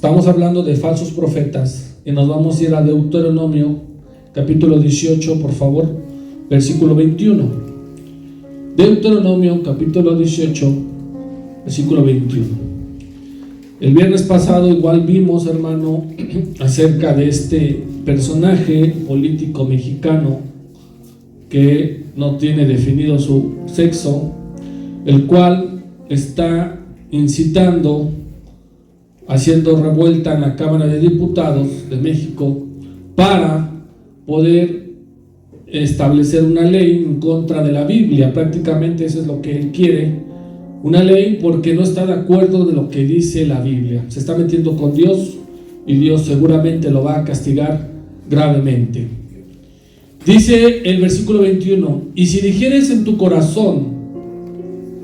Estamos hablando de falsos profetas y nos vamos a ir a Deuteronomio capítulo 18, por favor, versículo 21. Deuteronomio capítulo 18, versículo 21. El viernes pasado igual vimos, hermano, acerca de este personaje político mexicano que no tiene definido su sexo, el cual está incitando, haciendo revuelta en la Cámara de Diputados de México para poder establecer una ley en contra de la Biblia. Prácticamente eso es lo que él quiere, una ley porque no está de acuerdo de lo que dice la Biblia. Se está metiendo con Dios y Dios seguramente lo va a castigar gravemente. Dice el versículo 21: y si dijeres en tu corazón,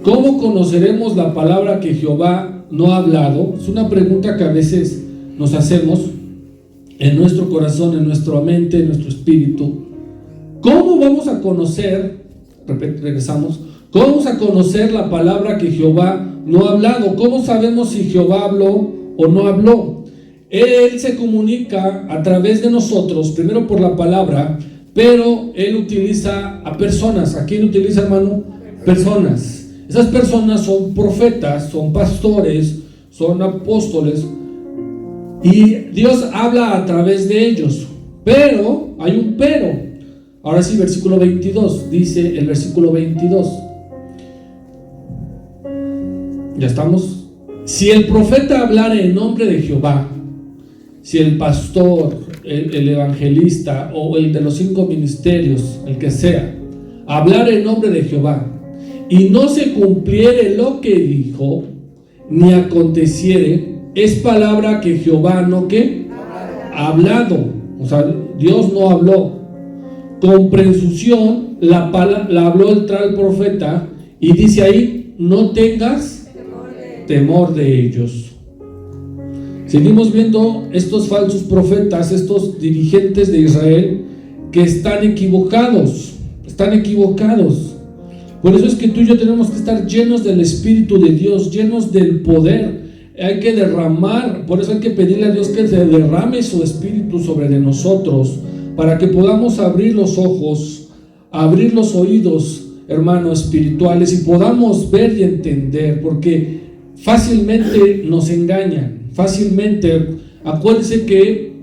¿cómo conoceremos la palabra que Jehová no ha hablado? Es una pregunta que a veces nos hacemos en nuestro corazón, en nuestra mente, en nuestro espíritu. ¿Cómo vamos a conocer, regresamos, cómo vamos a conocer la palabra que Jehová no ha hablado? ¿Cómo sabemos si Jehová habló o no habló? Él se comunica a través de nosotros, primero por la palabra, pero Él utiliza a personas. ¿A quién utiliza, hermano? Personas. Esas personas son profetas, son pastores, son apóstoles, y Dios habla a través de ellos. Pero, hay un pero. Ahora sí, versículo 22, dice el versículo 22. Ya estamos. Si el profeta hablara en nombre de Jehová, si el pastor, el evangelista o el de los 5 ministerios, el que sea, hablar en nombre de Jehová y no se cumpliere lo que dijo, ni aconteciere, es palabra que Jehová no que hablado. O sea, Dios no habló. Con presunción la habló el tal profeta, y dice ahí: no tengas temor de ellos. Seguimos viendo estos falsos profetas, estos dirigentes de Israel que están equivocados. Por eso es que tú y yo tenemos que estar llenos del Espíritu de Dios, llenos del poder. Hay que derramar, por eso hay que pedirle a Dios que se derrame su Espíritu sobre de nosotros, para que podamos abrir los ojos, abrir los oídos, hermanos, espirituales, y podamos ver y entender, porque fácilmente nos engañan. Fácilmente, acuérdense que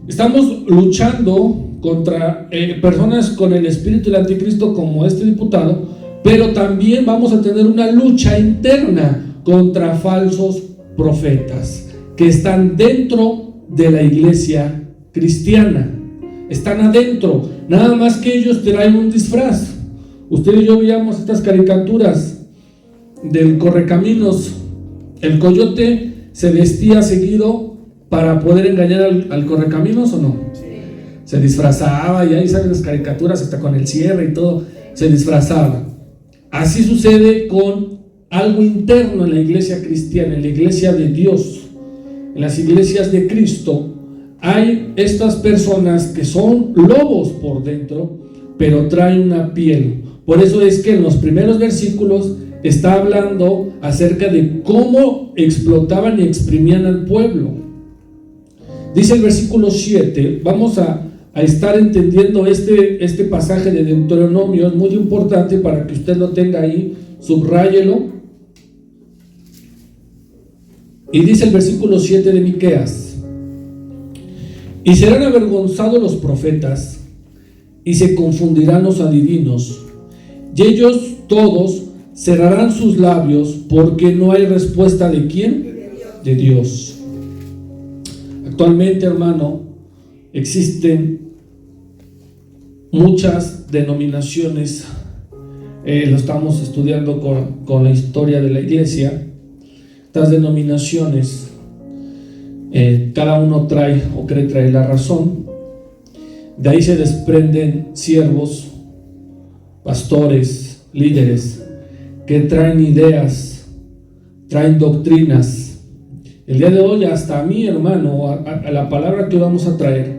estamos luchando contra personas con el espíritu del anticristo, como este diputado, pero también vamos a tener una lucha interna contra falsos profetas que están dentro de la iglesia cristiana. Están adentro, nada más que ellos traen un disfraz. Usted y yo veíamos estas caricaturas del Correcaminos. El coyote se vestía seguido para poder engañar al Correcaminos, ¿o no? Sí. Se disfrazaba, y ahí salen las caricaturas hasta con el cierre y todo, se disfrazaba. Así sucede con algo interno en la iglesia cristiana, en la iglesia de Dios, en las iglesias de Cristo. Hay estas personas que son lobos por dentro, pero traen una piel. Por eso es que en los primeros versículos está hablando acerca de cómo explotaban y exprimían al pueblo. Dice el versículo 7, vamos a estar entendiendo este pasaje de Deuteronomio. Es muy importante para que usted lo tenga ahí, subráyelo. Y dice el versículo 7 de Miqueas: y serán avergonzados los profetas, y se confundirán los adivinos, y ellos todos cerrarán sus labios, porque no hay respuesta ¿de quién? De Dios. Actualmente, hermano, existen muchas denominaciones. Lo estamos estudiando con la historia de la iglesia. Estas denominaciones, cada uno trae o cree traer la razón. De ahí se desprenden siervos, pastores, líderes que traen ideas, traen doctrinas. El día de hoy, hasta a mí, hermano, a la palabra que vamos a traer,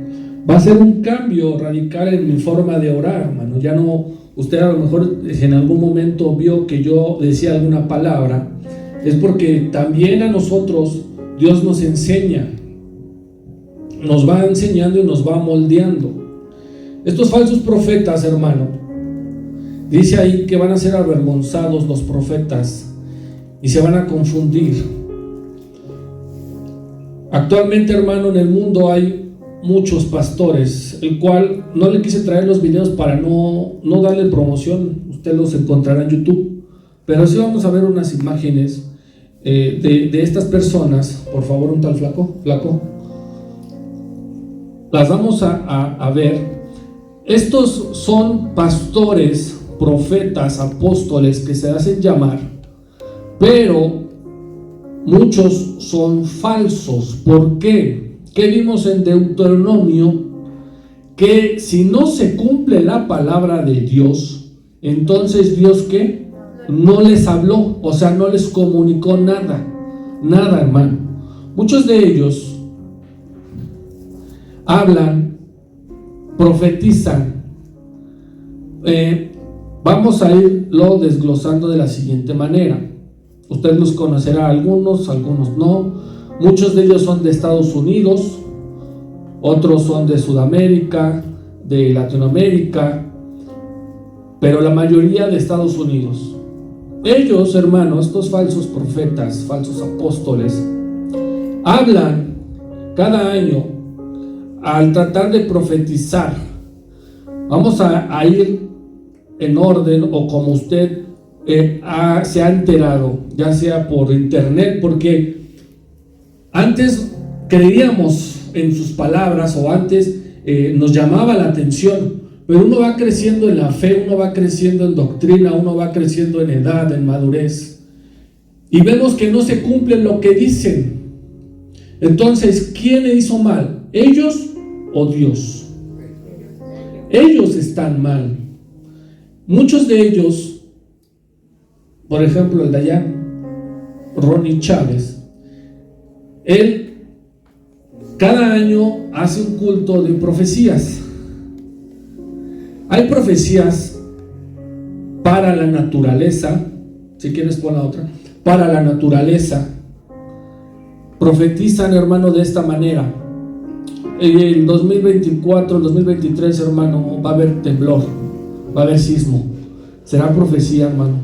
va a ser un cambio radical en mi forma de orar, hermano. Ya no, usted a lo mejor en algún momento vio que yo decía alguna palabra, es porque también a nosotros Dios nos enseña, nos va enseñando y nos va moldeando. Estos falsos profetas, hermano, dice ahí que van a ser avergonzados los profetas y se van a confundir. Actualmente, hermano, en el mundo hay muchos pastores, el cual no le quise traer los videos para no darle promoción. Usted los encontrará en YouTube, pero sí vamos a ver unas imágenes de estas personas. Por favor, un tal flaco, las vamos a ver. Estos son pastores, profetas, apóstoles que se hacen llamar, pero muchos son falsos. ¿Por qué? ¿Qué vimos en Deuteronomio? Que si no se cumple la palabra de Dios, entonces Dios ¿qué? No les habló, o sea, no les comunicó nada, hermano. Muchos de ellos hablan, profetizan. Vamos a irlo desglosando de la siguiente manera. Usted los conocerá, algunos no. Muchos de ellos son de Estados Unidos, otros son de Sudamérica, de Latinoamérica, pero la mayoría de Estados Unidos. Ellos, hermanos, estos falsos profetas, falsos apóstoles, hablan cada año al tratar de profetizar. Vamos a ir en orden, o como usted se ha enterado, ya sea por internet, porque antes creíamos en sus palabras, o antes nos llamaba la atención, pero uno va creciendo en la fe, uno va creciendo en doctrina, uno va creciendo en edad, en madurez, y vemos que no se cumple lo que dicen. Entonces, ¿quién hizo mal? ¿Ellos o Dios? Ellos están mal. Muchos de ellos, por ejemplo el de allá, Ronnie Chávez, él cada año hace un culto de profecías. Hay profecías para la naturaleza, si quieres pon la otra, para la naturaleza. Profetizan, hermano, de esta manera. En el 2024, el 2023, hermano, va a haber temblor, va a haber sismo. Será profecía, hermano,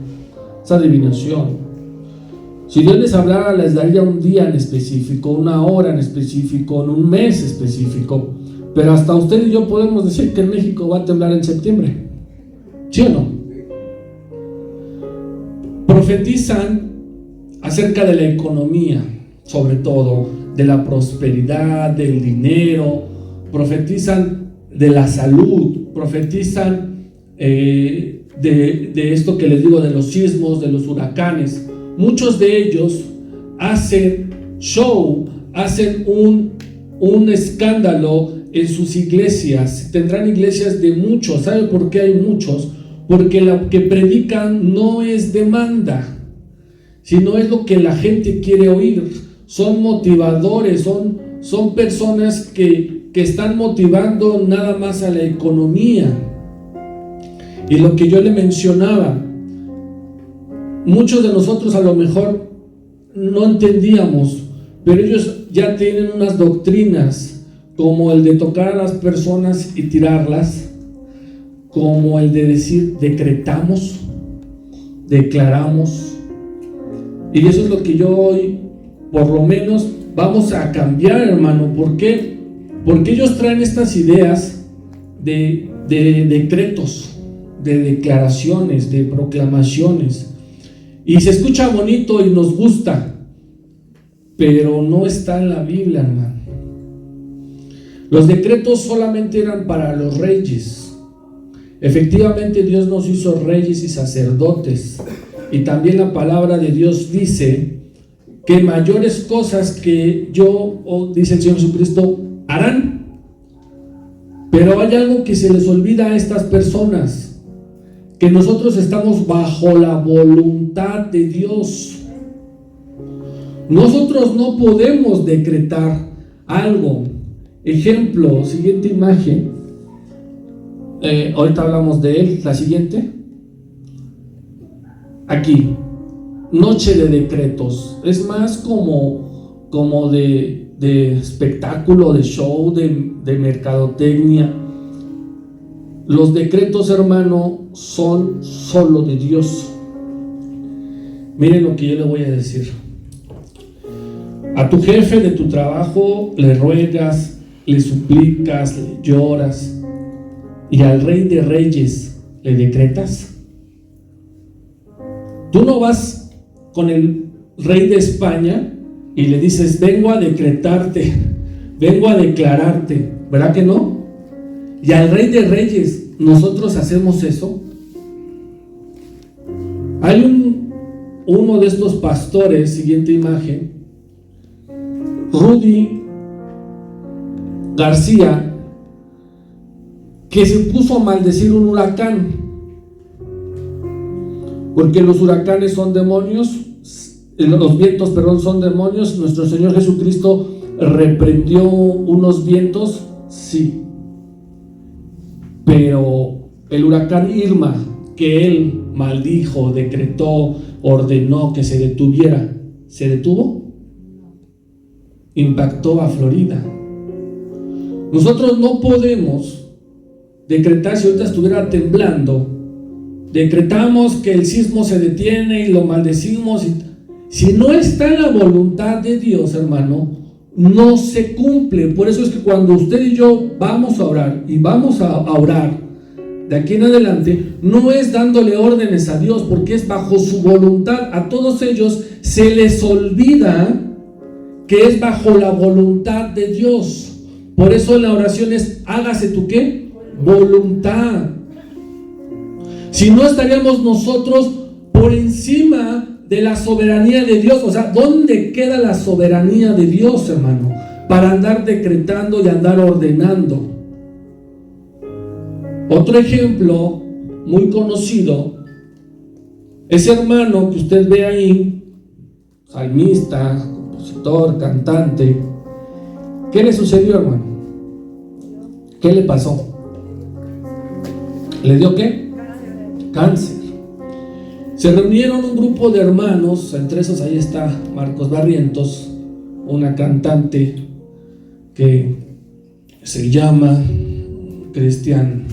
es adivinación. Si Dios les hablara, les daría un día en específico, una hora en específico, en un mes específico. Pero hasta usted y yo podemos decir que en México va a temblar en septiembre. ¿Sí o no? Profetizan acerca de la economía, sobre todo, de la prosperidad, del dinero. Profetizan de la salud. Profetizan de esto que les digo, de los sismos, de los huracanes. Muchos de ellos hacen show, hacen un escándalo en sus iglesias. Tendrán iglesias de muchos. ¿Sabe por qué hay muchos? Porque lo que predican no es demanda, sino es lo que la gente quiere oír. Son motivadores, son personas que están motivando nada más a la economía. Y lo que yo le mencionaba, muchos de nosotros a lo mejor no entendíamos, pero ellos ya tienen unas doctrinas, como el de tocar a las personas y tirarlas, como el de decir decretamos, declaramos. Y eso es lo que yo hoy, por lo menos, vamos a cambiar, hermano. ¿Por qué? Porque ellos traen estas ideas de decretos, de declaraciones, de proclamaciones, y se escucha bonito y nos gusta, pero no está en la Biblia, hermano. Los decretos solamente eran para los reyes. Efectivamente, Dios nos hizo reyes y sacerdotes, y también la palabra de Dios dice que mayores cosas que yo, dice el Señor Jesucristo, harán. Pero hay algo que se les olvida a estas personas, que nosotros estamos bajo la voluntad de Dios. Nosotros no podemos decretar algo. Ejemplo, siguiente imagen. Ahorita hablamos de él. La siguiente. Aquí, noche de decretos. Es más como como de espectáculo, de show, de mercadotecnia. Los decretos, hermano, son solo de Dios. Miren lo que yo le voy a decir. A tu jefe de tu trabajo le ruegas, le suplicas, le lloras, y al Rey de Reyes le decretas. Tú no vas con el Rey de España y le dices: vengo a decretarte, vengo a declararte, ¿verdad que no? Y al Rey de Reyes, ¿nosotros hacemos eso? Hay uno de estos pastores, siguiente imagen, Rudy García, que se puso a maldecir un huracán, porque los huracanes son demonios, los vientos, perdón, son demonios. Nuestro Señor Jesucristo reprendió unos vientos, sí, pero el huracán Irma, que él maldijo, decretó, ordenó que se detuviera, ¿se detuvo? Impactó a Florida. Nosotros no podemos decretar. Si ahorita estuviera temblando, decretamos que el sismo se detiene y lo maldecimos. Si no está en la voluntad de Dios, hermano, no se cumple. Por eso es que cuando usted y yo vamos a orar, y vamos a orar de aquí en adelante, no es dándole órdenes a Dios, porque es bajo su voluntad. A todos ellos se les olvida que es bajo la voluntad de Dios. Por eso la oración es: hágase tu ¿qué? Voluntad. Si no, estaríamos nosotros por encima de la soberanía de Dios. O sea, ¿dónde queda la soberanía de Dios, hermano? Para andar decretando y andar ordenando. Otro ejemplo muy conocido, ese hermano que usted ve ahí, salmista, compositor, cantante. ¿Qué le sucedió, hermano? ¿Qué le pasó? ¿Le dio qué? Cáncer. Se reunieron un grupo de hermanos, entre esos ahí está Marcos Barrientos, una cantante que se llama Cristín,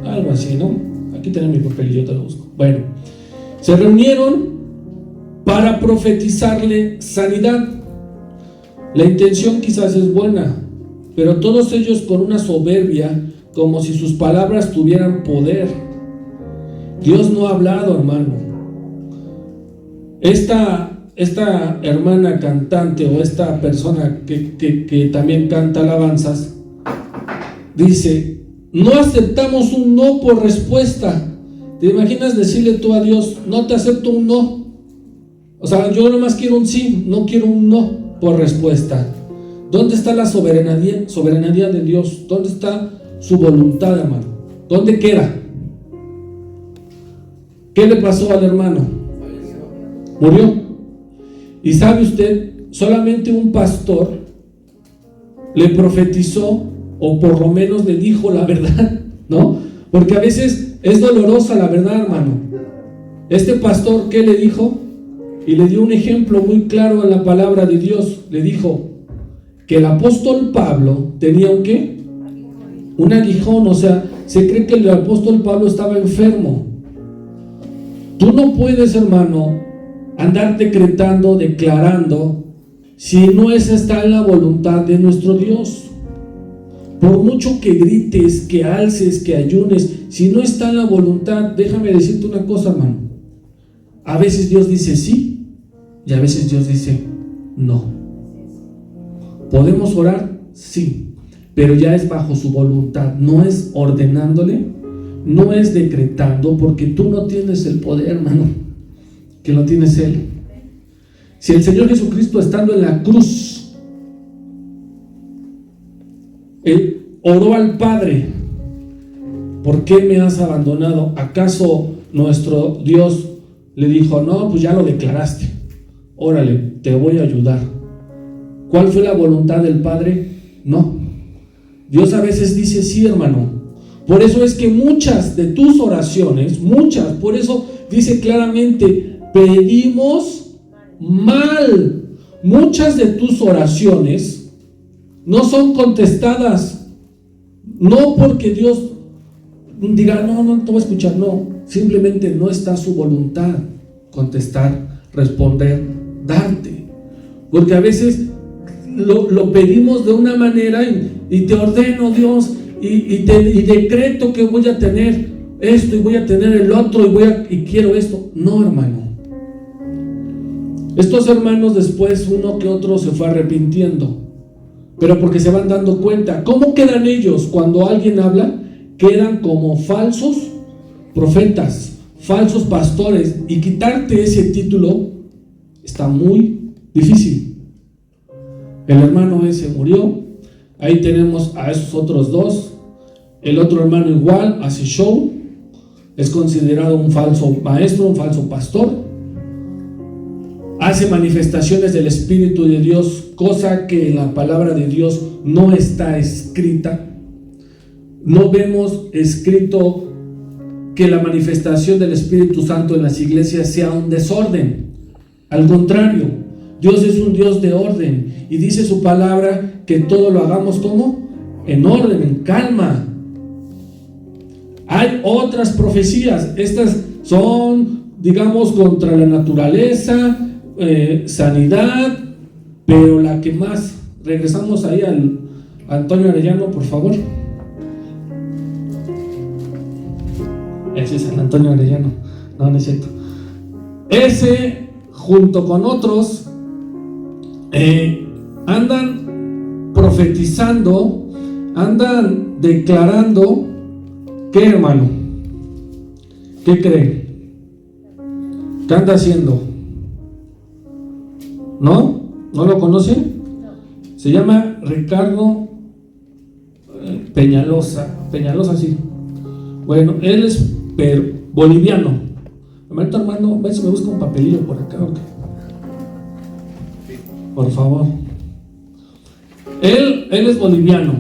algo así, ¿no? Aquí tengo mi papel y yo te lo busco. Bueno, se reunieron para profetizarle sanidad. La intención quizás es buena, pero todos ellos con una soberbia, como si sus palabras tuvieran poder. Dios no ha hablado, hermano. Esta hermana cantante, o esta persona que también canta alabanzas, dice: no aceptamos un no por respuesta. ¿Te imaginas decirle tú a Dios: no te acepto un no? O sea, yo nomás quiero un sí, no quiero un no por respuesta. ¿Dónde está la soberanía de Dios? ¿Dónde está su voluntad, hermano? ¿Dónde queda? ¿Qué le pasó al hermano? Murió. Y sabe usted, solamente un pastor le profetizó, o por lo menos le dijo la verdad, ¿no? Porque a veces es dolorosa la verdad, hermano. Este pastor, ¿qué le dijo? Y le dio un ejemplo muy claro en la palabra de Dios. Le dijo que el apóstol Pablo tenía ¿un qué? Un aguijón. O sea, se cree que el apóstol Pablo estaba enfermo. Tú no puedes, hermano, andar decretando, declarando, si no está en la voluntad de nuestro Dios. Por mucho que grites, que alces, que ayunes, si no está en la voluntad, déjame decirte una cosa, hermano. A veces Dios dice sí, y a veces Dios dice no. ¿Podemos orar? Sí, pero ya es bajo su voluntad. No es ordenándole, no es decretando, porque tú no tienes el poder, hermano, que lo tienes Él. Si el Señor Jesucristo, estando en la cruz, Él oró al Padre: ¿por qué me has abandonado? ¿Acaso nuestro Dios le dijo: no, pues ya lo declaraste, órale, te voy a ayudar? ¿Cuál fue la voluntad del Padre? No. Dios a veces dice sí, hermano. Por eso es que muchas de tus oraciones, por eso dice claramente: pedimos mal. Muchas de tus oraciones no son contestadas, no porque Dios diga, no te voy a escuchar, no, simplemente no está su voluntad contestar, responder, darte, porque a veces lo pedimos de una manera y te ordeno, Dios, y decreto que voy a tener esto y voy a tener el otro y quiero esto. No, hermano. Estos hermanos después uno que otro se fue arrepintiendo, pero porque se van dando cuenta. ¿Cómo quedan ellos cuando alguien habla? Quedan como falsos profetas, falsos pastores, y quitarte ese título está muy difícil. El hermano ese murió, ahí tenemos a esos otros dos. El otro hermano igual hace show, es considerado un falso maestro, un falso pastor, hace manifestaciones del Espíritu de Dios, cosa que en la palabra de Dios no está escrita. No vemos escrito que la manifestación del Espíritu Santo en las iglesias sea un desorden. Al contrario, Dios es un Dios de orden y dice su palabra que todo lo hagamos como en orden, en calma. Hay otras profecías, estas son, digamos, contra la naturaleza, sanidad, pero la que más, regresamos ahí al Antonio Arellano, por favor. Ese es el Antonio Arellano, no es cierto. Ese, junto con otros, andan profetizando, andan declarando. ¿Qué, hermano? ¿Qué cree? ¿Qué anda haciendo? ¿No? ¿No lo conocen? Se llama Ricardo Peñalosa, sí. Bueno, él es boliviano. Hermano, ve si me busca un papelillo por acá, ¿o qué? Por favor. Él es boliviano.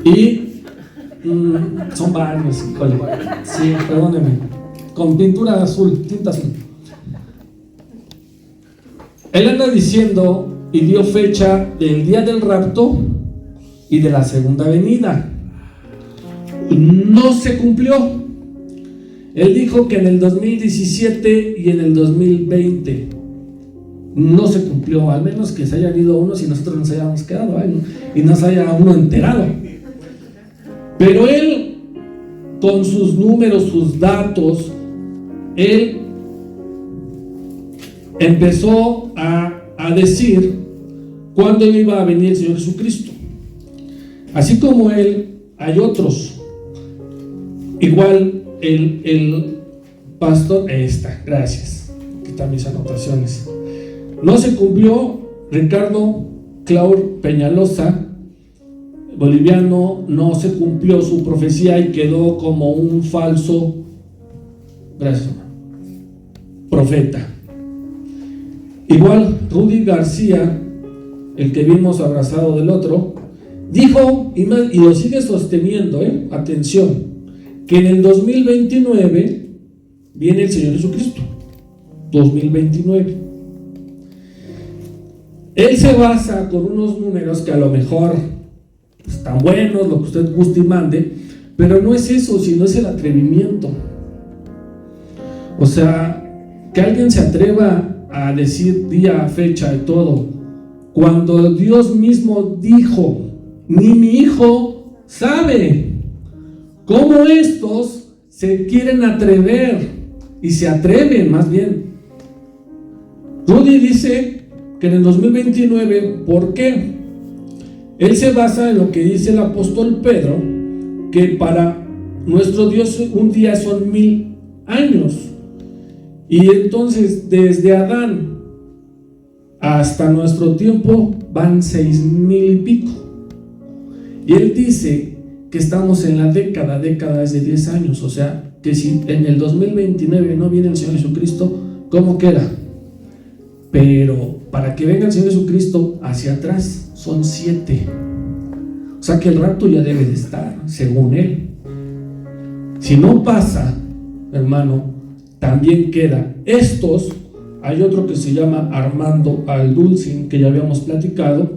Y son varios, híjole. Sí, perdónenme. Con pintura azul, tinta azul. Él anda diciendo y dio fecha del día del rapto y de la segunda venida. No se cumplió. Él dijo que en el 2017 y en el 2020 no se cumplió, al menos que se hayan ido unos y nosotros nos hayamos quedado ahí, ¿no? Y no se haya uno enterado. Pero él, con sus números, sus datos, él empezó a decir cuándo iba a venir el Señor Jesucristo. Así como él, hay otros. Igual el pastor, gracias, quita mis anotaciones. No se cumplió. Ricardo Claur Peñalosa, boliviano, no se cumplió su profecía y quedó como un falso, gracias, profeta. Igual Rudy García, el que vimos abrazado del otro, dijo, y lo sigue sosteniendo, atención, que en el 2029 viene el Señor Jesucristo. 2029. Él se basa con unos números que a lo mejor están buenos, lo que usted guste y mande, pero no es eso, sino es el atrevimiento. O sea, que alguien se atreva a decir día, fecha y todo, cuando Dios mismo dijo, ni mi hijo sabe. ¿Cómo estos se quieren atrever? Y se atreven, más bien. Rudy dice que en el 2029, ¿por qué? Él se basa en lo que dice el apóstol Pedro, que para nuestro Dios un día son 1000 años. Y entonces, desde Adán hasta nuestro tiempo van 6000 y pico. Y él dice que estamos en la década es de 10 años, o sea, que si en el 2029 no viene el Señor Jesucristo, ¿cómo queda? Pero para que venga el Señor Jesucristo hacia atrás son 7. O sea que el rapto ya debe de estar, según él. Si no pasa, hermano, también queda. Estos Hay otro que se llama Armando Aldulcin, que ya habíamos platicado,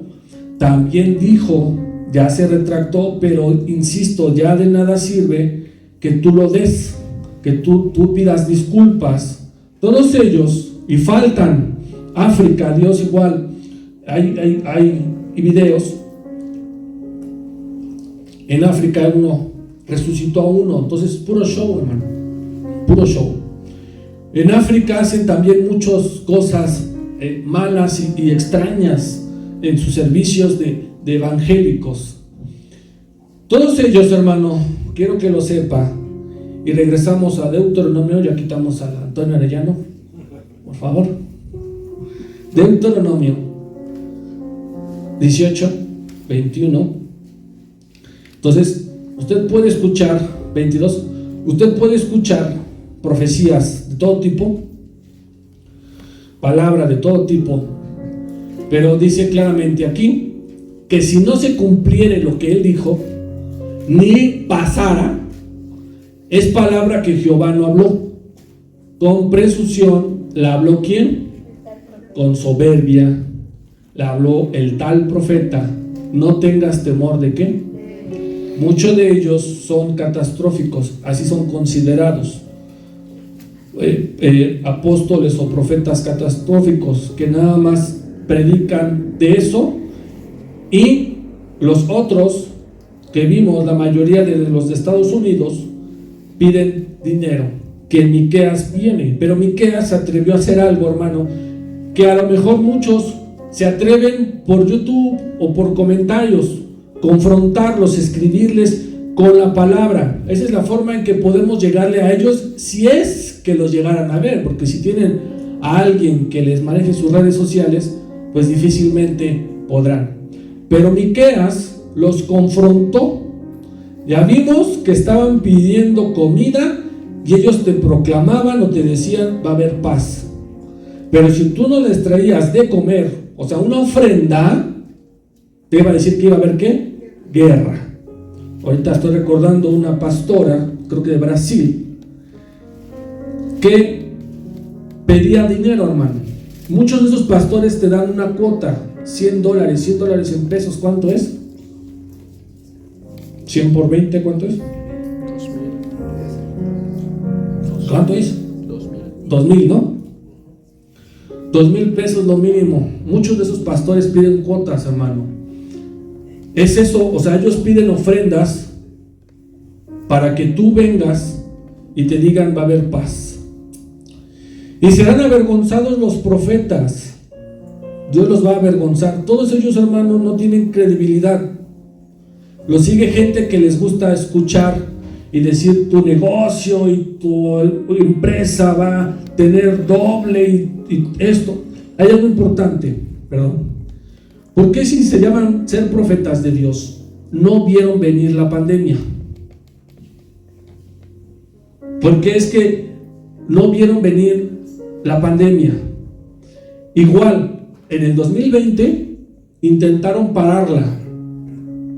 también dijo, ya se retractó, pero insisto, ya de nada sirve que tú lo des, que tú pidas disculpas. Todos ellos, y faltan, África, Dios igual, hay videos. En África uno resucitó a uno, entonces puro show, hermano, puro show. En África hacen también muchas cosas malas y extrañas en sus servicios de evangélicos. Todos ellos, hermano, quiero que lo sepa. Y regresamos a Deuteronomio, ya quitamos a Antonio Arellano, por favor. Deuteronomio 18, 21. Entonces, usted puede escuchar, 22, usted puede escuchar profecías de todo tipo, palabra de todo tipo, pero dice claramente aquí que si no se cumpliere lo que él dijo, ni pasara, es palabra que Jehová no habló. Con presunción la habló ¿quién? Con soberbia la habló el tal profeta. No tengas temor de qué. Muchos de ellos son catastróficos, así son considerados. Apóstoles o profetas catastróficos que nada más predican de eso, y los otros que vimos, la mayoría de los de Estados Unidos, piden dinero, que Miqueas viene, pero Miqueas se atrevió a hacer algo, hermano, que a lo mejor muchos se atreven por YouTube o por comentarios, confrontarlos, escribirles con la palabra. Esa es la forma en que podemos llegarle a ellos, si es que los llegaran a ver, porque si tienen a alguien que les maneje sus redes sociales, pues difícilmente podrán. Pero Miqueas los confrontó. Ya vimos que estaban pidiendo comida y ellos te proclamaban o te decían va a haber paz, pero si tú no les traías de comer, o sea, una ofrenda, te iba a decir que iba a haber ¿qué? Guerra. Ahorita estoy recordando una pastora, creo que de Brasil, que pedía dinero, hermano. Muchos de esos pastores te dan una cuota, $100, $100 en pesos, ¿cuánto es? 100 por 20, ¿cuánto es? 2,000. ¿Cuánto es? 2,000. 2,000, ¿no? 2,000 pesos lo mínimo. Muchos de esos pastores piden cuotas, hermano. Es eso, o sea, ellos piden ofrendas para que tú vengas y te digan va a haber paz. Y serán avergonzados los profetas. Dios los va a avergonzar. Todos ellos, hermanos, no tienen credibilidad. Los sigue gente que les gusta escuchar y decir tu negocio y tu empresa va a tener doble y esto. Hay algo importante, perdón. ¿Por qué si se llaman ser profetas de Dios no vieron venir la pandemia? Porque es que no vieron venir la pandemia. Igual, en el 2020 intentaron pararla.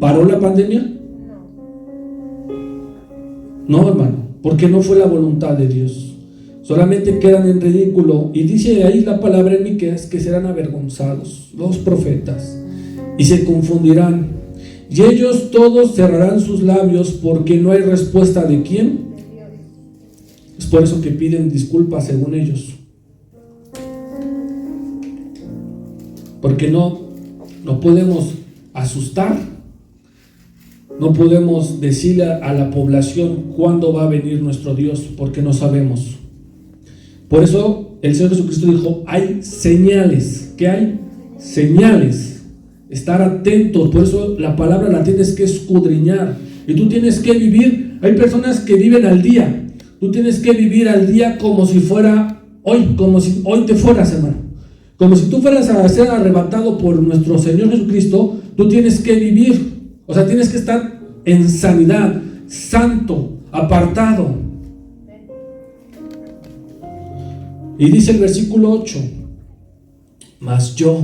¿Paró la pandemia? No, hermano, porque no fue la voluntad de Dios. Solamente quedan en ridículo. Y dice ahí la palabra en Miqueas que serán avergonzados los profetas y se confundirán. Y ellos todos cerrarán sus labios porque no hay respuesta de quién. Es por eso que piden disculpas según ellos. Porque no podemos asustar. No podemos decirle a la población cuándo va a venir nuestro Dios, porque no sabemos. Por eso el Señor Jesucristo dijo, hay señales. ¿Qué hay? Señales. Estar atentos. Por eso la palabra la tienes que escudriñar. Y tú tienes que vivir. Hay personas que viven al día. Tú tienes que vivir al día como si fuera hoy, como si hoy te fueras, hermano. Como si tú fueras a ser arrebatado por nuestro Señor Jesucristo. Tú tienes que vivir. O sea, tienes que estar en sanidad, santo, apartado. Y dice el versículo 8, mas yo,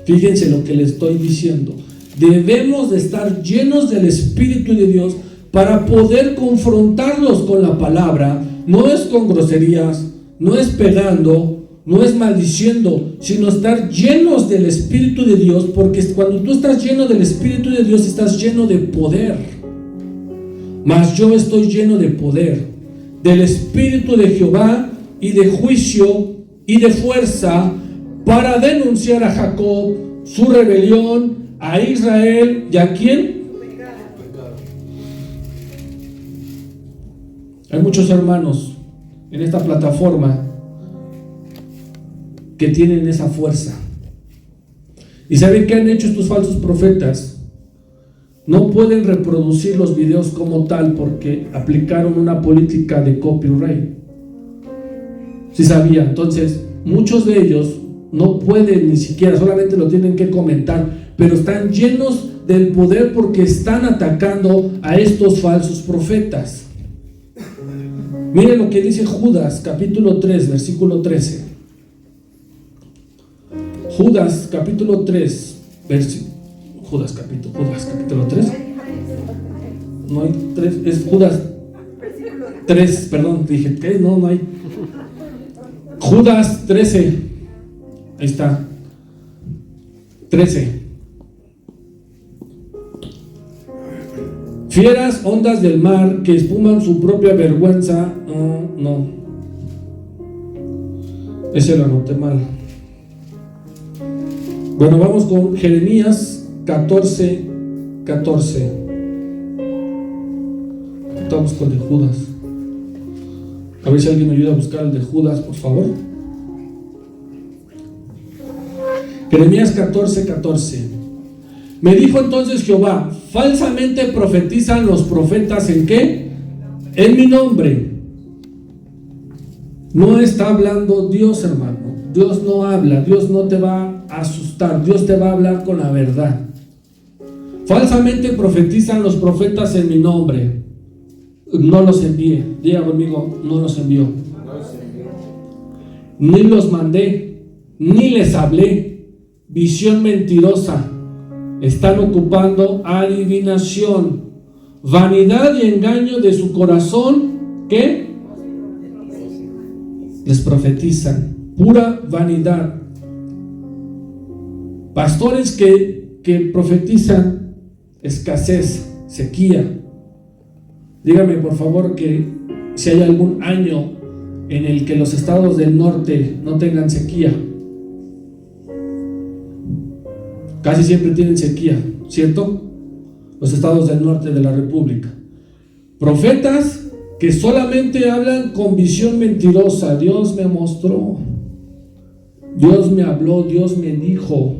fíjense lo que le estoy diciendo, debemos de estar llenos del Espíritu de Dios para poder confrontarlos con la palabra. No es con groserías, no es pegando, no es maldiciendo, sino estar llenos del Espíritu de Dios, porque cuando tú estás lleno del Espíritu de Dios, estás lleno de poder. Mas yo estoy lleno de poder, del Espíritu de Jehová y de juicio y de fuerza, para denunciar a Jacob su rebelión, a Israel y a ¿quién? Hay muchos hermanos en esta plataforma que tienen esa fuerza. ¿Y saben qué han hecho estos falsos profetas? No pueden reproducir los videos como tal porque aplicaron una política de copyright. ¿Sí sabía? Entonces, muchos de ellos no pueden ni siquiera, solamente lo tienen que comentar, pero están llenos del poder porque están atacando a estos falsos profetas. Miren lo que dice Judas, capítulo 3, versículo 13. Judas, capítulo 3, Judas, capítulo 3. No hay 3, es Judas 3, perdón, dije, ¿qué? No hay. Judas 13, ahí está, 13. Fieras ondas del mar que espuman su propia vergüenza. No. Ese lo anoté mal. Bueno, vamos con Jeremías 14. Estamos con el de Judas. A ver si alguien me ayuda a buscar el de Judas, por favor. Jeremías 14. Me dijo entonces Jehová: falsamente profetizan los profetas ¿en qué? En mi nombre. No está hablando Dios, hermano. Dios no habla, Dios no te va a asustar, Dios te va a hablar con la verdad. Falsamente profetizan los profetas en mi nombre. No los envié. Diga conmigo, no los envió. Ni los mandé, ni les hablé. Visión mentirosa. Están ocupando adivinación, vanidad y engaño de su corazón. ¿Qué? Les profetizan. Pura vanidad. Pastores que profetizan escasez, sequía. Dígame por favor que si hay algún año en el que los estados del norte no tengan sequía. Casi siempre tienen sequía, ¿cierto? Los estados del norte de la República. Profetas que solamente hablan con visión mentirosa. Dios me mostró, Dios me habló, Dios me dijo.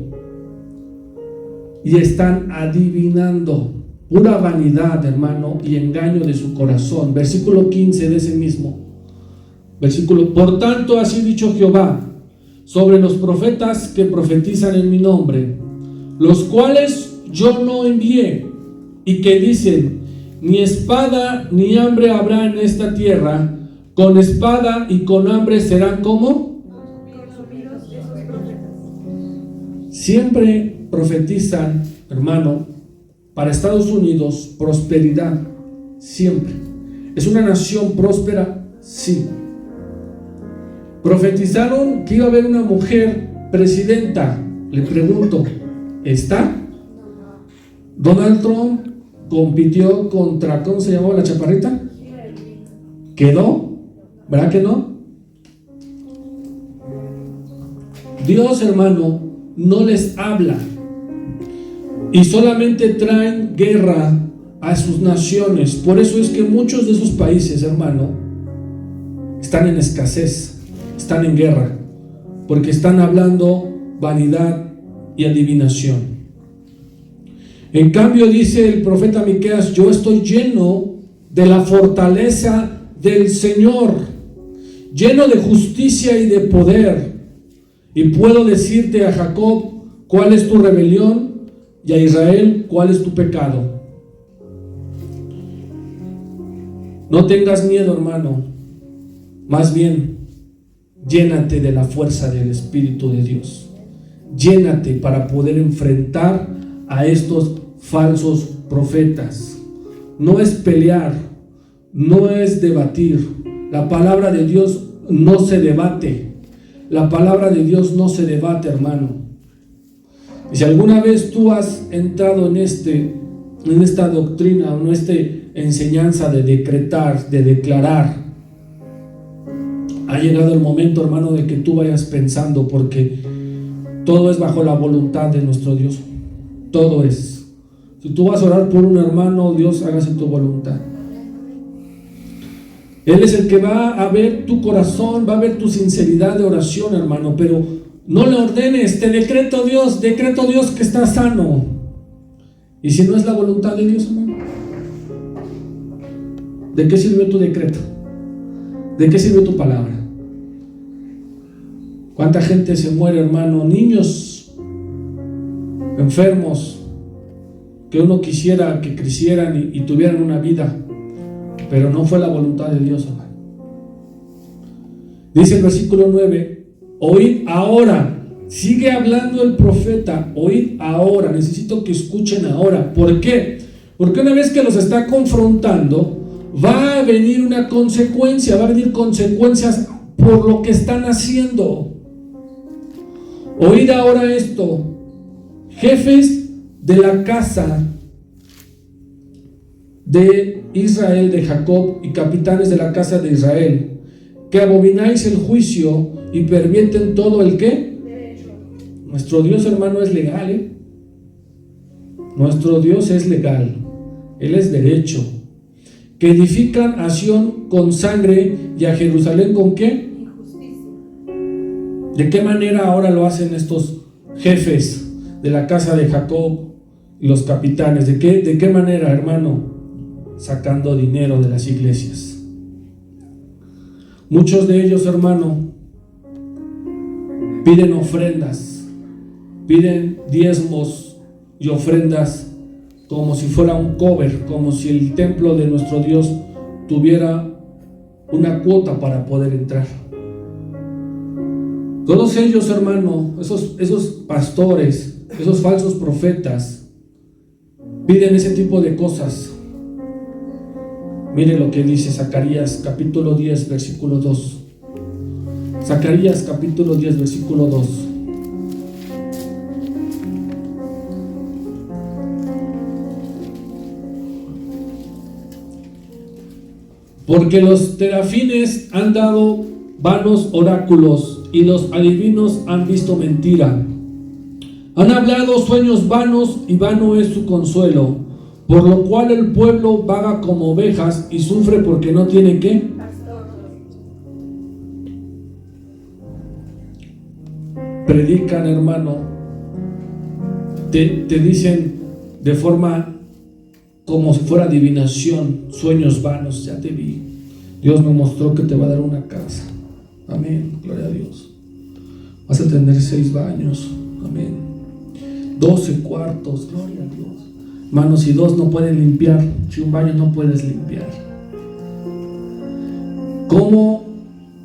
Y están adivinando. Pura vanidad, hermano, y engaño de su corazón. Versículo 15 de ese mismo versículo. Por tanto, así ha dicho Jehová sobre los profetas que profetizan en mi nombre, los cuales yo no envié, y que dicen: ni espada ni hambre habrá en esta tierra, con espada y con hambre serán como. Siempre profetizan, hermano, para Estados Unidos prosperidad, siempre. ¿Es una nación próspera? Sí. Profetizaron que iba a haber una mujer presidenta. Le pregunto, ¿está? Donald Trump compitió contra, ¿cómo se llamaba la chaparrita? ¿Quedó? ¿Verdad que no? Dios, hermano, no les habla y solamente traen guerra a sus naciones. Por eso es que muchos de esos países, hermano, están en escasez, están en guerra, porque están hablando vanidad y adivinación. En cambio, dice el profeta Miqueas: yo estoy lleno de la fortaleza del Señor, lleno de justicia y de poder, y puedo decirte a Jacob cuál es tu rebelión, y a Israel cuál es tu pecado. No tengas miedo, hermano, más bien llénate de la fuerza del Espíritu de Dios. Llénate para poder enfrentar a estos falsos profetas. No es pelear, no es debatir. La palabra de Dios no se debate. la palabra de Dios no se debate, hermano. Y si alguna vez tú has entrado en esta doctrina o en esta enseñanza de decretar, de declarar, ha llegado el momento, hermano, de que tú vayas pensando, porque todo es bajo la voluntad de nuestro Dios. Todo es. Si tú vas a orar por un hermano, Dios, hágase tu voluntad. Él es el que va a ver tu corazón, va a ver tu sinceridad de oración, hermano, pero no le ordenes, te decreto Dios que está sano. Y si no es la voluntad de Dios, hermano, ¿de qué sirvió tu decreto? ¿De qué sirvió tu palabra? ¿Cuánta gente se muere, hermano? Niños enfermos que uno quisiera que crecieran y tuvieran una vida, pero no fue la voluntad de Dios, hermano. Dice el versículo 9: oíd ahora. Sigue hablando el profeta: oíd ahora. Necesito que escuchen ahora. ¿Por qué? Porque una vez que los está confrontando, va a venir una consecuencia, va a venir consecuencias por lo que están haciendo. Oíd ahora esto, jefes de la casa de Israel, de Jacob, y capitanes de la casa de Israel, que abomináis el juicio y pervierten todo el ¿qué? Derecho. Nuestro Dios, hermano, es legal, Nuestro Dios es legal, Él es derecho. Que edifican a Sión con sangre y a Jerusalén con ¿qué? ¿De qué manera ahora lo hacen estos jefes de la casa de Jacob y los capitanes? ¿De qué manera, hermano? Sacando dinero de las iglesias. Muchos de ellos, hermano, piden ofrendas, piden diezmos y ofrendas como si fuera un cover, como si el templo de nuestro Dios tuviera una cuota para poder entrar. Todos ellos, hermano, esos pastores, esos falsos profetas, piden ese tipo de cosas. Mire lo que dice Zacarías capítulo 10, versículo 2. Zacarías capítulo 10, versículo 2. Porque los terafines han dado vanos oráculos y los adivinos han visto mentira. Han hablado sueños vanos y vano es su consuelo, por lo cual el pueblo vaga como ovejas y sufre porque no tiene ¿qué? Predican, hermano, te dicen de forma como si fuera adivinación, sueños vanos. Ya te vi, Dios me mostró que te va a dar una casa. Amén, gloria a Dios. Vas a tener 6 baños, amén. 12 cuartos, gloria a Dios. Hermano, si 2 no pueden limpiar, si un baño no puedes limpiar. ¿Cómo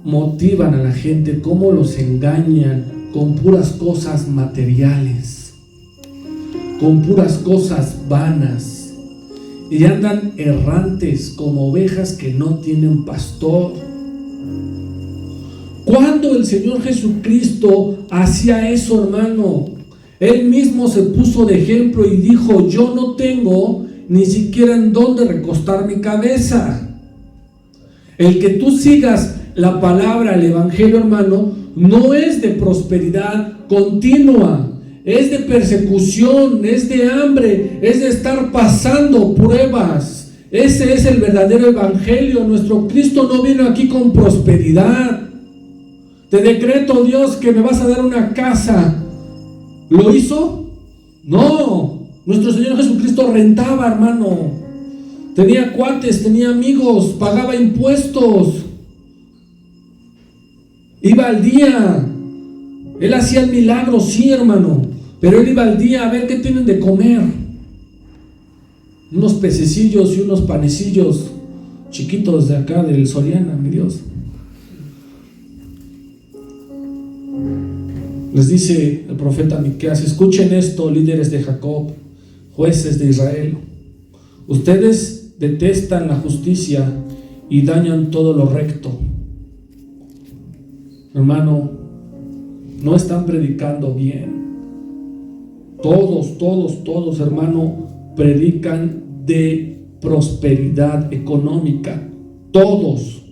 motivan a la gente? ¿Cómo los engañan? Con puras cosas materiales, con puras cosas vanas, y andan errantes como ovejas que no tienen pastor. Cuando el Señor Jesucristo hacía eso, hermano, Él mismo se puso de ejemplo y dijo: yo no tengo ni siquiera en dónde recostar mi cabeza. El que tú sigas la palabra, el evangelio, hermano, no es de prosperidad continua, es de persecución, es de hambre, es de estar pasando pruebas. Ese es el verdadero evangelio. Nuestro Cristo no vino aquí con prosperidad. Te decreto, Dios, que me vas a dar una casa. ¿Lo hizo? No. Nuestro Señor Jesucristo rentaba, hermano. Tenía cuates, tenía amigos, pagaba impuestos. Iba al día. Él hacía el milagro, sí, hermano, pero él iba al día a ver qué tienen de comer. Unos pececillos y unos panecillos chiquitos de acá del Soriana, mi Dios. Les dice el profeta Miqueas: escuchen esto, líderes de Jacob, jueces de Israel. Ustedes detestan la justicia y dañan todo lo recto. Hermano, no están predicando bien. Todos, hermano, predican de prosperidad económica. Todos.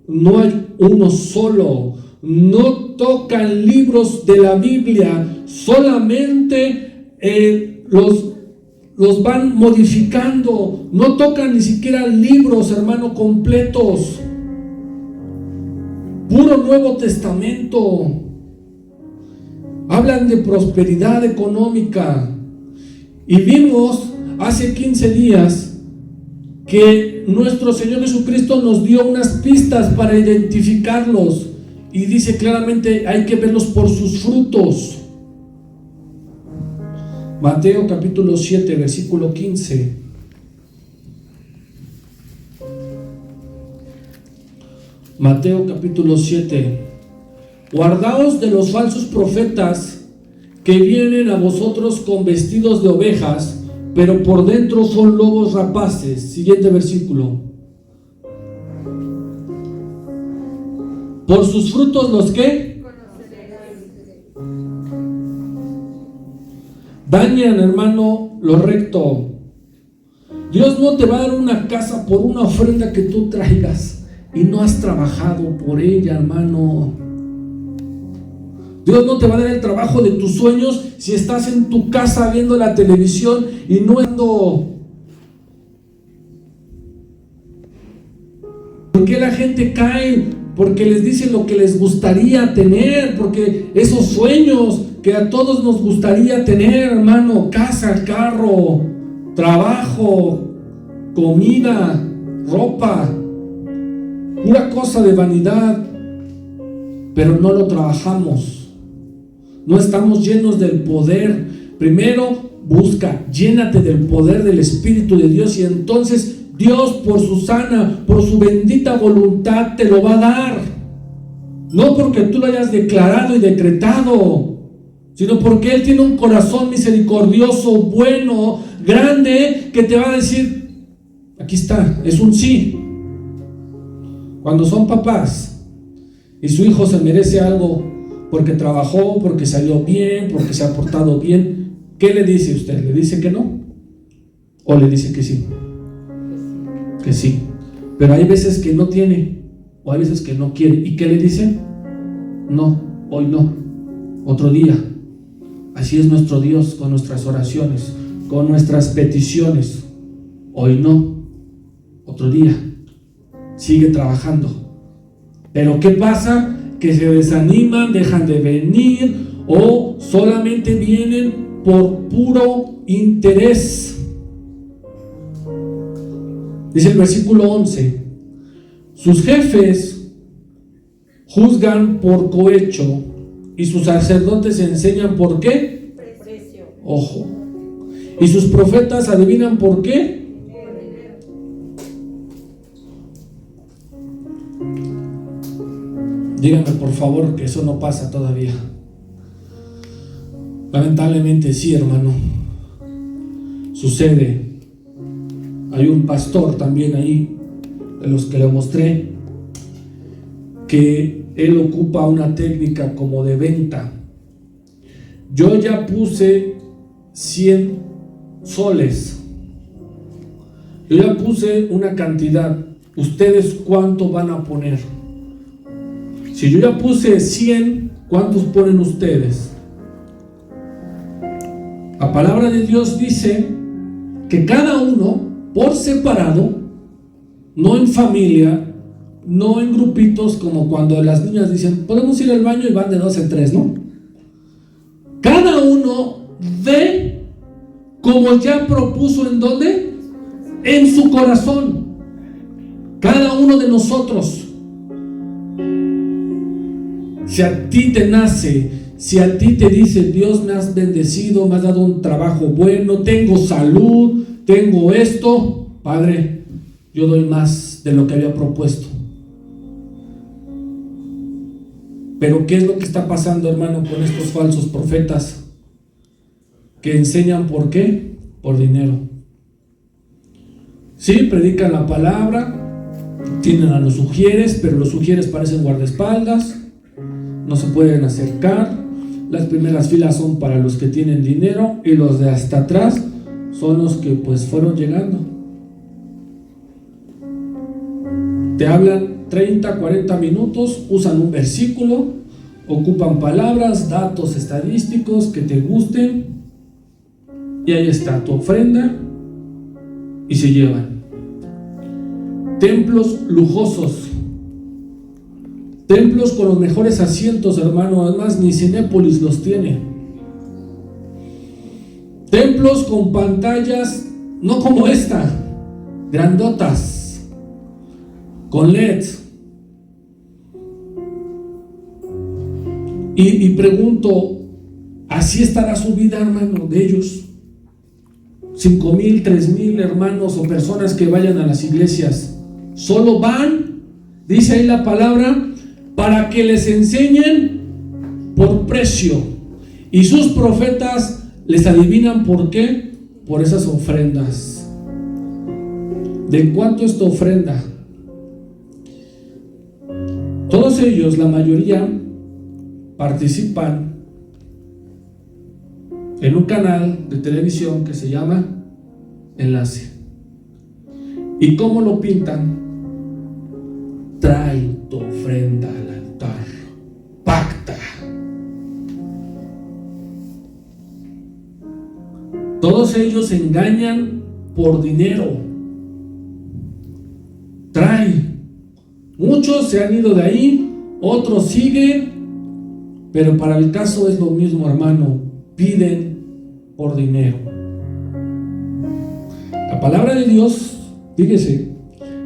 No hay uno solo. No tocan libros de la Biblia. Solamente los van modificando. No tocan ni siquiera libros, hermano, completos. Puro Nuevo Testamento. Hablan de prosperidad económica. Y vimos hace 15 días que nuestro Señor Jesucristo nos dio unas pistas para identificarlos. Y dice claramente, hay que verlos por sus frutos. Mateo capítulo 7, versículo 15. Mateo capítulo 7. Guardaos de los falsos profetas que vienen a vosotros con vestidos de ovejas, pero por dentro son lobos rapaces. Siguiente versículo. Por sus frutos los que dañan, hermano, lo recto. Dios no te va a dar una casa por una ofrenda que tú traigas y no has trabajado por ella, hermano. Dios no te va a dar el trabajo de tus sueños si estás en tu casa viendo la televisión y no ando. ¿Por qué la gente cae? Porque les dicen lo que les gustaría tener, porque esos sueños que a todos nos gustaría tener, hermano, casa, carro, trabajo, comida, ropa, pura cosa de vanidad, pero no lo trabajamos. No estamos llenos del poder. Primero busca, llénate del poder del Espíritu de Dios y entonces Dios por su sana, por su bendita voluntad te lo va a dar. No porque tú lo hayas declarado y decretado, sino porque Él tiene un corazón misericordioso, bueno, grande, que te va a decir, aquí está, es un sí. Cuando son papás y su hijo se merece algo porque trabajó, porque salió bien, porque se ha portado bien, ¿qué le dice usted? ¿Le dice que no? ¿O le dice que sí? Que sí. Pero hay veces que no tiene, o hay veces que no quiere. ¿Y qué le dice? No, hoy no, otro día. Así es nuestro Dios con nuestras oraciones, con nuestras peticiones. Hoy no, otro día. Sigue trabajando. Pero ¿qué pasa? Que se desaniman, dejan de venir o solamente vienen por puro interés. Dice el versículo 11: sus jefes juzgan por cohecho y sus sacerdotes enseñan por qué. Ojo. Y sus profetas adivinan por qué. Díganme por favor que eso no pasa todavía. Lamentablemente sí, hermano. Sucede. Hay un pastor también ahí, de los que le mostré, que él ocupa una técnica como de venta. Yo ya puse 100 soles. Yo ya puse una cantidad. ¿Ustedes cuánto van a poner? Si yo ya puse 100, ¿cuántos ponen ustedes? La palabra de Dios dice que cada uno, por separado, no en familia, no en grupitos, como cuando las niñas dicen, podemos ir al baño y van de 2 en 3, ¿no? Cada uno ve como ya propuso, ¿en dónde? En su corazón. Cada uno de nosotros. Si a ti te nace, si a ti te dice, Dios me has bendecido, me has dado un trabajo bueno, tengo salud, tengo esto, Padre, yo doy más de lo que había propuesto. Pero ¿qué es lo que está pasando, hermano, con estos falsos profetas que enseñan por qué? Por dinero. Sí, predican la palabra, tienen a los sugieres, pero los sugieres parecen guardaespaldas, no se pueden acercar, las primeras filas son para los que tienen dinero y los de hasta atrás son los que pues fueron llegando. Te hablan 30, 40 minutos, usan un versículo, ocupan palabras, datos estadísticos que te gusten y ahí está tu ofrenda y se llevan. Templos lujosos, templos con los mejores asientos, hermano, además ni Cinépolis los tiene. Templos con pantallas, no como esta, grandotas, con LEDs. Y pregunto, ¿así estará su vida, hermano, de ellos? 5,000, 3,000 hermanos o personas que vayan a las iglesias, solo van, dice ahí la palabra, para que les enseñen por precio. Y sus profetas les adivinan por qué, por esas ofrendas. ¿De cuánto es tu ofrenda? Todos ellos, la mayoría, participan en un canal de televisión que se llama Enlace. ¿Y cómo lo pintan? Trae tu ofrenda al altar, pacta. Todos ellos engañan por dinero. Trae. Muchos se han ido de ahí, otros siguen, pero para el caso es lo mismo, hermano. Piden por dinero. La palabra de Dios, fíjese,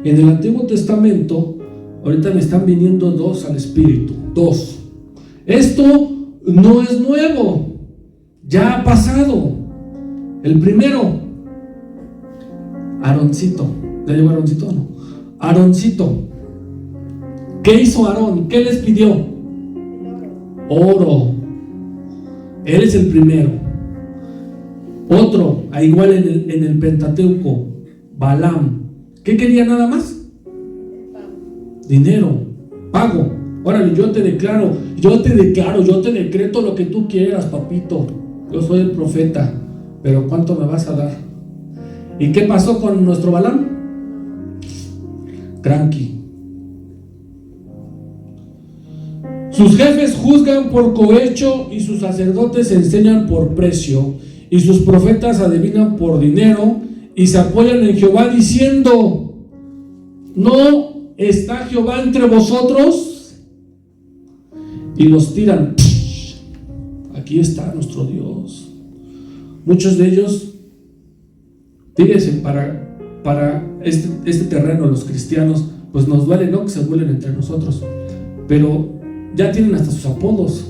en el Antiguo Testamento, ahorita me están viniendo dos al espíritu, dos. Esto no es nuevo, ya ha pasado. El primero, Aaroncito. ¿Ya llegó Aaroncito o no? Aaroncito. ¿Qué hizo Aarón? ¿Qué les pidió? Oro. Él es el primero. Otro, igual en el Pentateuco, Balaam. ¿Qué quería nada más? Dinero, pago. Órale, yo te declaro, yo te decreto lo que tú quieras, papito. Yo soy el profeta, pero ¿cuánto me vas a dar? ¿Y qué pasó con nuestro Balaam? Cranky. Sus jefes juzgan por cohecho y sus sacerdotes enseñan por precio y sus profetas adivinan por dinero y se apoyan en Jehová diciendo: ¿no está Jehová entre vosotros? Y los tiran. Aquí está nuestro Dios. Muchos de ellos, fíjense, para este terreno, los cristianos, pues nos duele, ¿no?, que se vuelen entre nosotros, pero ya tienen hasta sus apodos.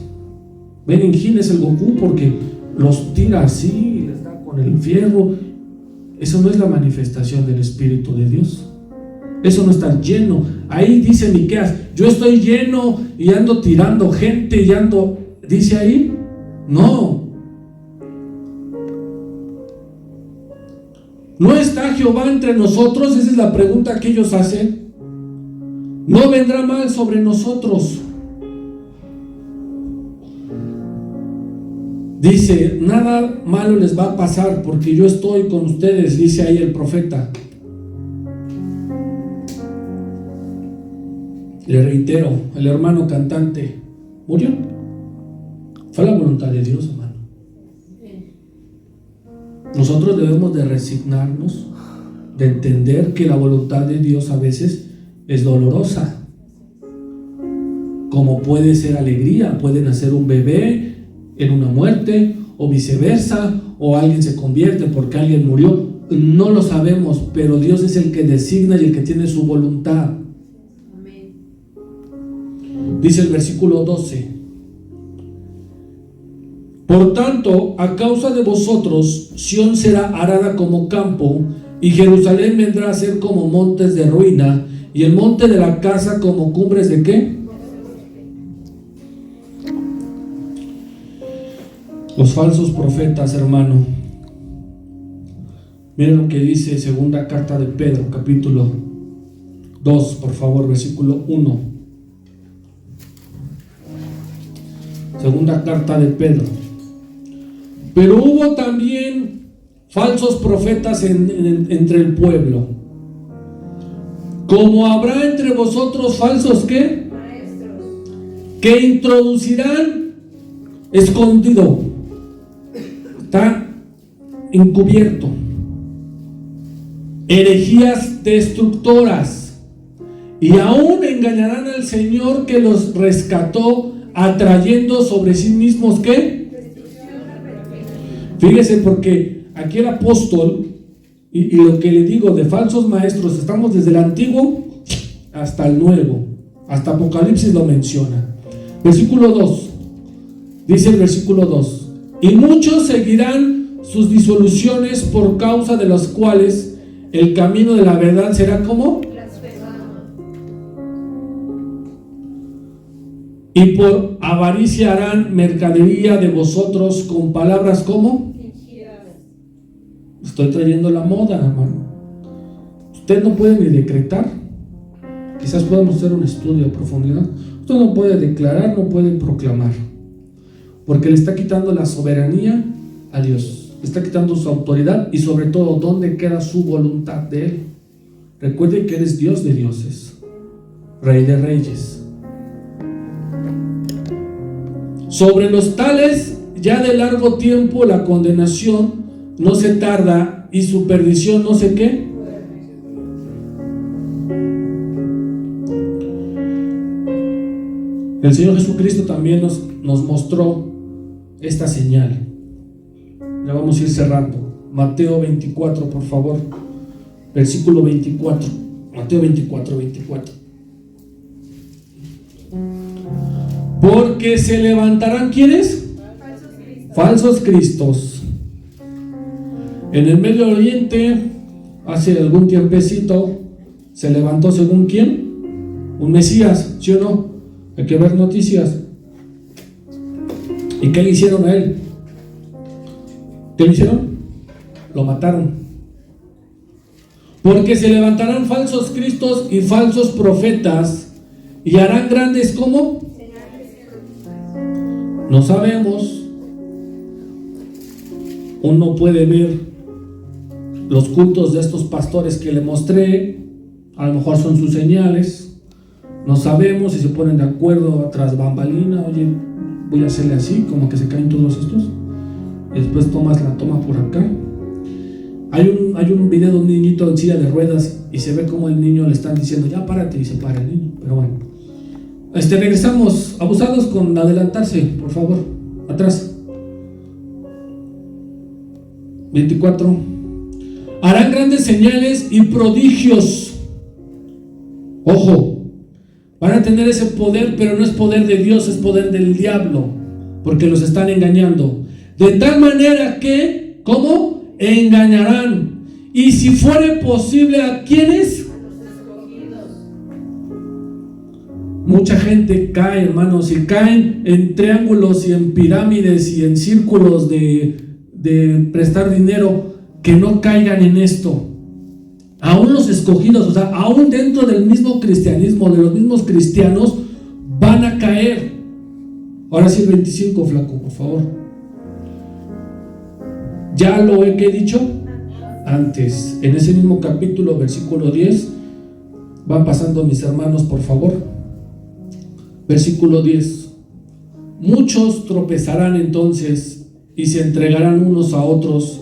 Benin Jin es el Goku porque los tira así, les da con el fierro. Eso no es la manifestación del Espíritu de Dios. Eso no está lleno. Ahí dice Miqueas: yo estoy lleno y ando tirando gente y ando, dice ahí. No. ¿No está Jehová entre nosotros? Esa es la pregunta que ellos hacen. No vendrá mal sobre nosotros. Dice: nada malo les va a pasar porque yo estoy con ustedes, dice ahí el profeta. Le reitero, el hermano cantante murió. Fue la voluntad de Dios, hermano. Nosotros debemos de resignarnos, de entender que la voluntad de Dios a veces es dolorosa. Como puede ser alegría, puede nacer un bebé en una muerte, o viceversa, o alguien se convierte porque alguien murió. No lo sabemos, pero Dios es el que designa y el que tiene su voluntad. Amén. Dice el versículo 12: por tanto, a causa de vosotros, Sión será arada como campo, y Jerusalén vendrá a ser como montes de ruina, y el monte de la casa como cumbres de ¿qué? Los falsos profetas, hermano. Miren lo que dice segunda carta de Pedro, capítulo 2, por favor, versículo 1. Segunda carta de Pedro. Pero hubo también falsos profetas entre el pueblo. Como habrá entre vosotros falsos, ¿qué? Maestros. Que introducirán escondido. Está encubierto. Herejías destructoras. Y aún engañarán al Señor que los rescató, atrayendo sobre sí mismos, ¿qué? Fíjese, porque aquí el apóstol, y lo que le digo de falsos maestros, estamos desde el Antiguo hasta el Nuevo, hasta Apocalipsis lo menciona. Versículo 2, dice el versículo 2: y muchos seguirán sus disoluciones, por causa de las cuales el camino de la verdad será como y por avaricia harán mercadería de vosotros con palabras como estoy trayendo la moda, hermano. Usted no puede ni decretar. Quizás podamos hacer un estudio a profundidad. Usted no puede declarar, no puede proclamar, porque le está quitando la soberanía a Dios, le está quitando su autoridad y sobre todo, ¿dónde queda su voluntad de Él? Recuerde que eres Dios de dioses, Rey de reyes. Sobre los tales, ya de largo tiempo la condenación no se tarda y su perdición no sé qué. El Señor Jesucristo también nos mostró esta señal. Ya vamos a ir cerrando. Mateo 24, por favor. Versículo 24. Mateo 24. Porque se levantarán, ¿quiénes? Falsos cristos. En el Medio Oriente, hace algún tiempecito, se levantó, según quién, un Mesías, ¿sí o no? Hay que ver noticias. ¿Y qué le hicieron a él? ¿Qué le hicieron? Lo mataron. Porque se levantarán falsos cristos y falsos profetas y harán grandes, ¿cómo? No sabemos. Uno puede ver los cultos de estos pastores que le mostré, a lo mejor son sus señales. No sabemos si se ponen de acuerdo tras bambalina. Oye, voy a hacerle así, como que se caen todos estos, y después tomas la toma por acá. Hay un video de un niñito en silla de ruedas y se ve como el niño le están diciendo ya párate, y se para el niño. Pero bueno, regresamos. Abusados con adelantarse, por favor, atrás. 24. Harán grandes señales y prodigios. Ojo, van a tener ese poder, pero no es poder de Dios, es poder del diablo, porque los están engañando. De tal manera que, ¿cómo? Engañarán. Y si fuere posible, ¿a quiénes? A los escogidos. Mucha gente cae, hermanos, y caen en triángulos y en pirámides y en círculos de prestar dinero. Que no caigan en esto. Aún los escogidos, o sea, aún dentro del mismo cristianismo, de los mismos cristianos, van a caer. Ahora sí, 25, flaco, por favor. Ya lo he dicho antes, en ese mismo capítulo, versículo 10. Van pasando mis hermanos, por favor. Versículo 10. Muchos tropezarán entonces y se entregarán unos a otros,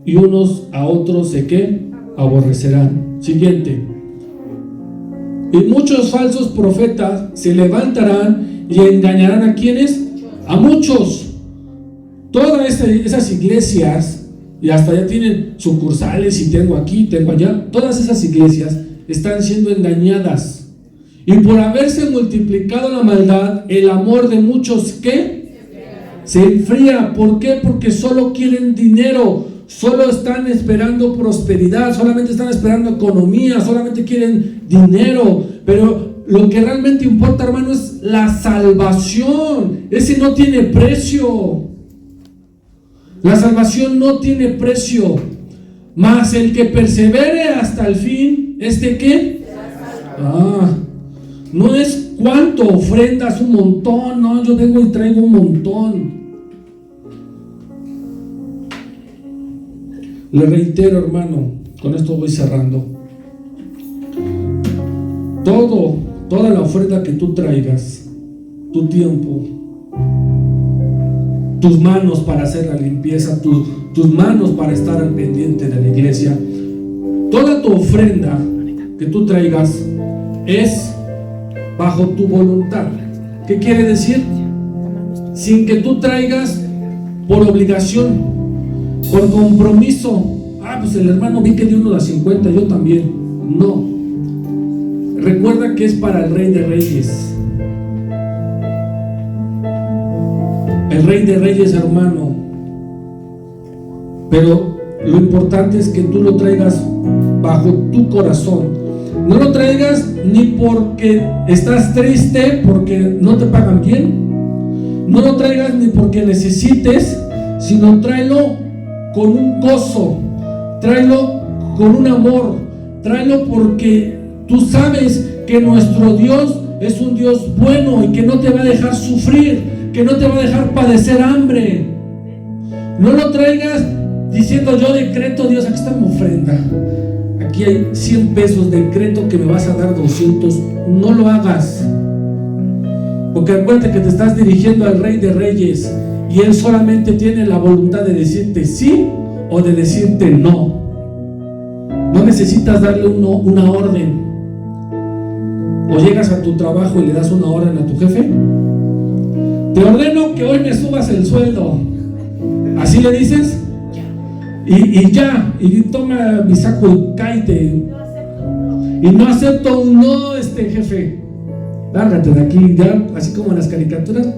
y unos a otros se ¿qué? Aborrecerán. Siguiente. Y muchos falsos profetas se levantarán y engañarán ¿a quiénes? A muchos. Todas esas iglesias, y hasta ya tienen sucursales, y tengo aquí, tengo allá, todas esas iglesias están siendo engañadas. Y por haberse multiplicado la maldad, el amor de muchos ¿qué? Se enfría. ¿Por qué? Porque solo quieren dinero. Solo están esperando prosperidad, solamente están esperando economía, solamente quieren dinero. Pero lo que realmente importa, hermano, es la salvación. Ese no tiene precio. La salvación no tiene precio. Mas el que persevere hasta el fin, ¿este qué? No es cuánto ofrendas, un montón. No, yo vengo y traigo un montón. Le reitero, hermano, con esto voy cerrando. Toda la ofrenda que tú traigas, tu tiempo, tus manos para hacer la limpieza, tus manos para estar al pendiente de la iglesia, toda tu ofrenda que tú traigas es bajo tu voluntad. ¿Qué quiere decir? Sin que tú traigas por obligación, por compromiso. Pues el hermano vi que dio uno a 50, yo también. No. Recuerda que es para el Rey de Reyes. El Rey de Reyes, hermano. Pero lo importante es que tú lo traigas bajo tu corazón. No lo traigas ni porque estás triste, porque no te pagan bien. No lo traigas ni porque necesites, sino tráelo con un gozo. Tráelo con un amor. Tráelo porque tú sabes que nuestro Dios es un Dios bueno y que no te va a dejar sufrir, que no te va a dejar padecer hambre. No lo traigas diciendo: yo decreto, Dios, aquí está mi ofrenda, aquí hay 100 pesos, decreto que me vas a dar 200. No lo hagas, porque acuérdate que te estás dirigiendo al Rey de Reyes y Él solamente tiene la voluntad de decirte sí o de decirte no. No necesitas darle una orden. O llegas a tu trabajo y le das una orden a tu jefe: te ordeno que hoy me subas el sueldo. Así le dices, y ya, y toma mi saco y cállate. Y no acepto un no, jefe. Lárgate de aquí, ya, así como en las caricaturas,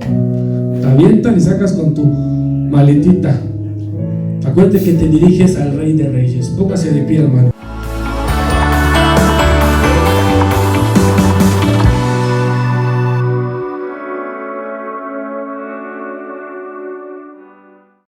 te avientan y sacas con tu maletita. Acuérdate que te diriges al Rey de Reyes. Póngase de pie, hermano.